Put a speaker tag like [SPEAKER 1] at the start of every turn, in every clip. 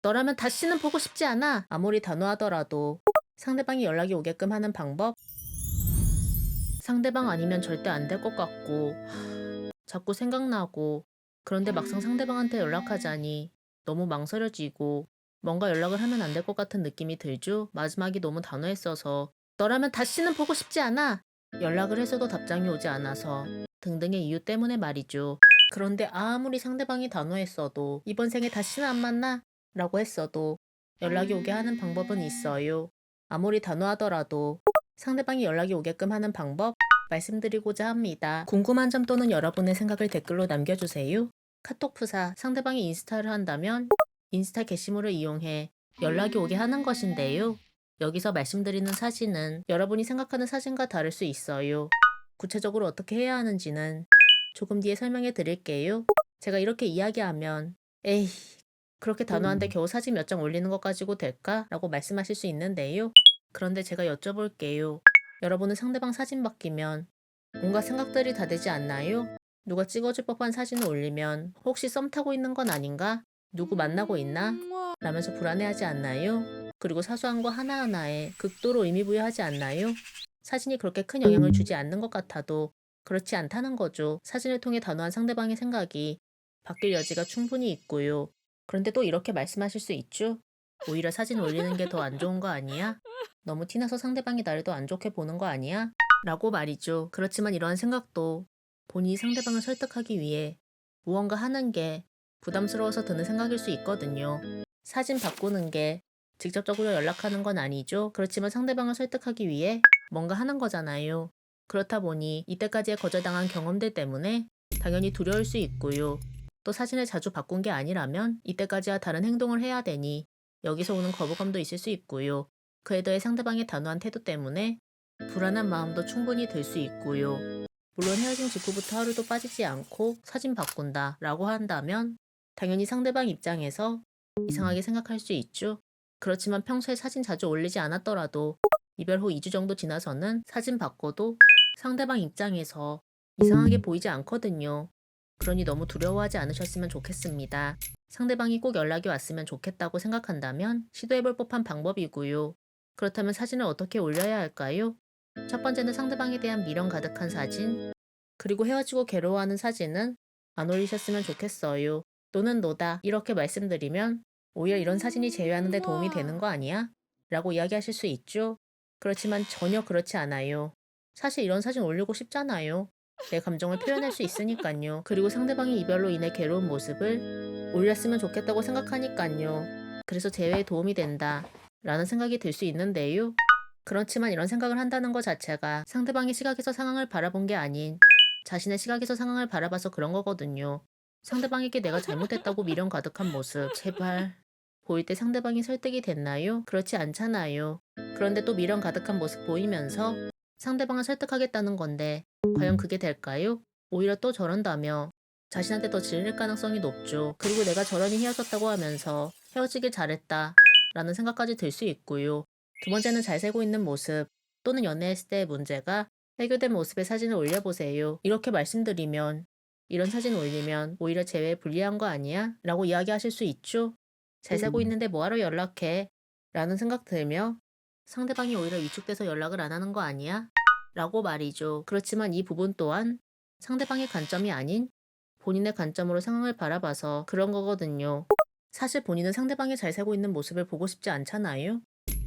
[SPEAKER 1] 너라면 다시는 보고 싶지 않아. 아무리 단호하더라도 상대방이 연락이 오게끔 하는 방법? 상대방 아니면 절대 안 될 것 같고 자꾸 생각나고 그런데 막상 상대방한테 연락하자니 너무 망설여지고 뭔가 연락을 하면 안 될 것 같은 느낌이 들죠? 마지막이 너무 단호했어서 너라면 다시는 보고 싶지 않아. 연락을 해서도 답장이 오지 않아서 등등의 이유 때문에 말이죠. 그런데 아무리 상대방이 단호했어도 이번 생에 다시는 안 만나 라고 했어도 연락이 오게 하는 방법은 있어요. 아무리 단호하더라도 상대방이 연락이 오게끔 하는 방법 말씀드리고자 합니다. 궁금한 점 또는 여러분의 생각을 댓글로 남겨주세요. 카톡 프사 상대방이 인스타를 한다면 인스타 게시물을 이용해 연락이 오게 하는 것인데요. 여기서 말씀드리는 사진은 여러분이 생각하는 사진과 다를 수 있어요. 구체적으로 어떻게 해야 하는지는 조금 뒤에 설명해 드릴게요. 제가 이렇게 이야기하면 에이 그렇게 단호한데 겨우 사진 몇 장 올리는 것 가지고 될까? 라고 말씀하실 수 있는데요. 그런데 제가 여쭤볼게요. 여러분은 상대방 사진 바뀌면 뭔가 생각들이 다 되지 않나요? 누가 찍어줄 법한 사진을 올리면 혹시 썸 타고 있는 건 아닌가? 누구 만나고 있나? 라면서 불안해하지 않나요? 그리고 사소한 거 하나하나에 극도로 의미 부여하지 않나요? 사진이 그렇게 큰 영향을 주지 않는 것 같아도 그렇지 않다는 거죠. 사진을 통해 단호한 상대방의 생각이 바뀔 여지가 충분히 있고요. 그런데 또 이렇게 말씀하실 수 있죠? 오히려 사진 올리는 게 더 안 좋은 거 아니야? 너무 티나서 상대방이 나를 더 안 좋게 보는 거 아니야? 라고 말이죠. 그렇지만 이러한 생각도 본인이 상대방을 설득하기 위해 무언가 하는 게 부담스러워서 드는 생각일 수 있거든요. 사진 바꾸는 게 직접적으로 연락하는 건 아니죠. 그렇지만 상대방을 설득하기 위해 뭔가 하는 거잖아요. 그렇다 보니 이때까지의 거절당한 경험들 때문에 당연히 두려울 수 있고요. 또 사진을 자주 바꾼 게 아니라면 이때까지와 다른 행동을 해야 되니 여기서 오는 거부감도 있을 수 있고요. 그에 더해 상대방의 단호한 태도 때문에 불안한 마음도 충분히 들 수 있고요. 물론 헤어진 직후부터 하루도 빠지지 않고 사진 바꾼다 라고 한다면 당연히 상대방 입장에서 이상하게 생각할 수 있죠. 그렇지만 평소에 사진 자주 올리지 않았더라도 이별 후 2주 정도 지나서는 사진 바꿔도 상대방 입장에서 이상하게 보이지 않거든요. 그러니 너무 두려워하지 않으셨으면 좋겠습니다. 상대방이 꼭 연락이 왔으면 좋겠다고 생각한다면 시도해볼 법한 방법이고요. 그렇다면 사진을 어떻게 올려야 할까요? 첫 번째는 상대방에 대한 미련 가득한 사진, 그리고 헤어지고 괴로워하는 사진은 안 올리셨으면 좋겠어요. 너는 너다. 이렇게 말씀드리면 오히려 이런 사진이 제외하는 데 도움이 되는 거 아니야? 라고 이야기하실 수 있죠. 그렇지만 전혀 그렇지 않아요. 사실 이런 사진 올리고 싶잖아요. 내 감정을 표현할 수 있으니까요. 그리고 상대방이 이별로 인해 괴로운 모습을 올렸으면 좋겠다고 생각하니까요. 그래서 재회에 도움이 된다. 라는 생각이 들 수 있는데요. 그렇지만 이런 생각을 한다는 것 자체가 상대방의 시각에서 상황을 바라본 게 아닌 자신의 시각에서 상황을 바라봐서 그런 거거든요. 상대방에게 내가 잘못했다고 미련 가득한 모습, 제발. 보일 때 상대방이 설득이 됐나요? 그렇지 않잖아요. 그런데 또 미련 가득한 모습 보이면서 상대방을 설득하겠다는 건데, 과연 그게 될까요? 오히려 또 저런다며 자신한테 더 질릴 가능성이 높죠. 그리고 내가 저런이 헤어졌다고 하면서 헤어지길 잘했다 라는 생각까지 들 수 있고요. 두 번째는 잘 살고 있는 모습 또는 연애했을 때의 문제가 해결된 모습의 사진을 올려보세요. 이렇게 말씀드리면 이런 사진 올리면 오히려 재회에 불리한 거 아니야? 라고 이야기하실 수 있죠. 잘 살고 있는데 뭐하러 연락해? 라는 생각 들며 상대방이 오히려 위축돼서 연락을 안 하는 거 아니야? 라고 말이죠. 그렇지만 이 부분 또한 상대방의 관점이 아닌 본인의 관점으로 상황을 바라봐서 그런 거거든요. 사실 본인은 상대방이 잘 살고 있는 모습을 보고 싶지 않잖아요.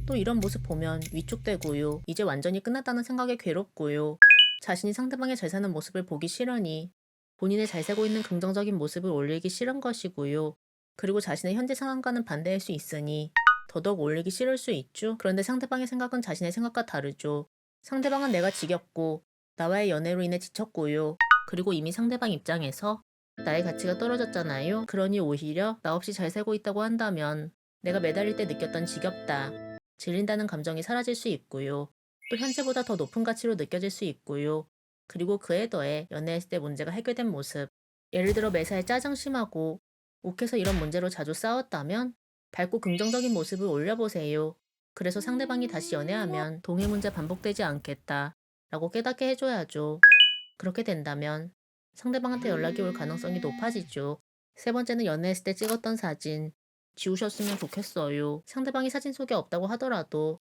[SPEAKER 1] 또 이런 모습 보면 위축되고요. 이제 완전히 끝났다는 생각에 괴롭고요. 자신이 상대방의 잘 사는 모습을 보기 싫으니 본인의 잘 살고 있는 긍정적인 모습을 올리기 싫은 것이고요. 그리고 자신의 현재 상황과는 반대할 수 있으니 더더욱 올리기 싫을 수 있죠. 그런데 상대방의 생각은 자신의 생각과 다르죠. 상대방은 내가 지겹고 나와의 연애로 인해 지쳤고요. 그리고 이미 상대방 입장에서 나의 가치가 떨어졌잖아요. 그러니 오히려 나 없이 잘 살고 있다고 한다면 내가 매달릴 때 느꼈던 지겹다, 질린다는 감정이 사라질 수 있고요. 또 현재보다 더 높은 가치로 느껴질 수 있고요. 그리고 그에 더해 연애했을 때 문제가 해결된 모습. 예를 들어 매사에 짜증 심하고 욱해서 이런 문제로 자주 싸웠다면 밝고 긍정적인 모습을 올려보세요. 그래서 상대방이 다시 연애하면 동일 문제 반복되지 않겠다 라고 깨닫게 해줘야죠. 그렇게 된다면 상대방한테 연락이 올 가능성이 높아지죠. 세 번째는 연애했을 때 찍었던 사진. 지우셨으면 좋겠어요. 상대방이 사진 속에 없다고 하더라도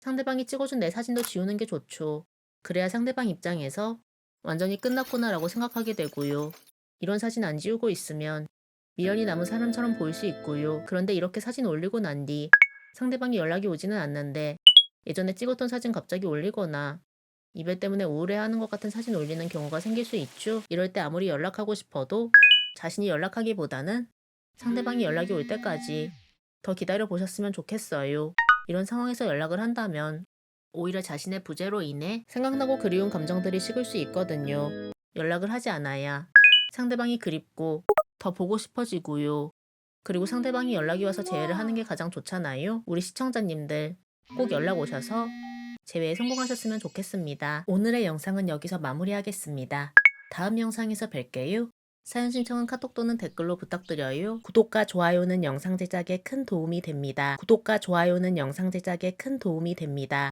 [SPEAKER 1] 상대방이 찍어준 내 사진도 지우는 게 좋죠. 그래야 상대방 입장에서 완전히 끝났구나라고 생각하게 되고요. 이런 사진 안 지우고 있으면 미련이 남은 사람처럼 보일 수 있고요. 그런데 이렇게 사진 올리고 난 뒤 상대방이 연락이 오지는 않는데 예전에 찍었던 사진 갑자기 올리거나 이별 때문에 우울해하는 것 같은 사진 올리는 경우가 생길 수 있죠. 이럴 때 아무리 연락하고 싶어도 자신이 연락하기보다는 상대방이 연락이 올 때까지 더 기다려 보셨으면 좋겠어요. 이런 상황에서 연락을 한다면 오히려 자신의 부재로 인해 생각나고 그리운 감정들이 식을 수 있거든요. 연락을 하지 않아야 상대방이 그립고 더 보고 싶어지고요. 그리고 상대방이 연락이 와서 재회를 하는 게 가장 좋잖아요. 우리 시청자님들 꼭 연락 오셔서 재회에 성공하셨으면 좋겠습니다. 오늘의 영상은 여기서 마무리하겠습니다. 다음 영상에서 뵐게요. 사연 신청은 카톡 또는 댓글로 부탁드려요. 구독과 좋아요는 영상 제작에 큰 도움이 됩니다. 구독과 좋아요는 영상 제작에 큰 도움이 됩니다.